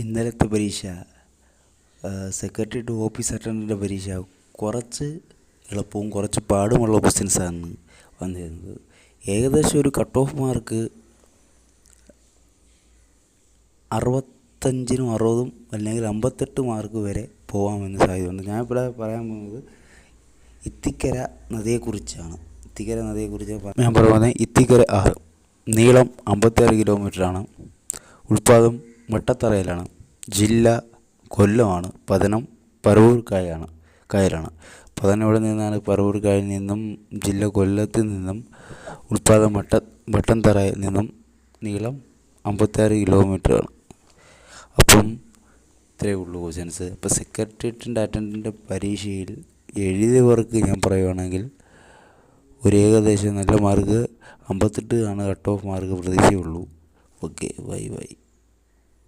ഇന്നലത്തെ പരീക്ഷ secretariat office attendant പരീക്ഷ കുറച്ച് എളുപ്പവും കുറച്ച് പാടുമുള്ള ക്വസ്റ്റ്യൻസാണ് വന്നിരുന്നത്. ഏകദേശം ഒരു കട്ട് ഓഫ് മാർക്ക് 65-നും 60-ഉം അല്ലെങ്കിൽ 58 മാർക്ക് വരെ പോകാമെന്ന് സാധ്യതയുണ്ട്. ഞാനിവിടെ പറയാൻ പോകുന്നത് ഇത്തിക്കര നദിയെക്കുറിച്ചാണ്. ഞാൻ പറയുന്നത് ഇത്തിക്കര ആറ് നീളം 56 കിലോമീറ്ററാണ്. ഉൾപ്പാദം വട്ടത്തറയിലാണ്. ജില്ല കൊല്ലമാണ്. പതനം പറവൂർ കായലാണ്. പതനം ഇവിടെ നിന്നാണ്? പറവൂർ കായലിൽ നിന്നും. ജില്ല കൊല്ലത്തിൽ നിന്നും. ഉൾപ്പാദം വട്ടത്തറയിൽ നിന്നും. നീളം 56 കിലോമീറ്ററാണ്. അപ്പം ഇത്രയേ ഉള്ളൂ ക്വസ്റ്റ്യൻസ്. ഇപ്പോൾ സെക്രട്ടേറിയറ്റിൻ്റെ അറ്റൻഡൻ്റ് പരീക്ഷയിൽ എഴുതിയവർക്ക് ഞാൻ പറയുകയാണെങ്കിൽ ഒരു ഏകദേശം നല്ല മാർക്ക് 58 ആണ് കട്ട് ഓഫ് മാർക്ക് പ്രതീക്ഷയുള്ളൂ. Okay, by.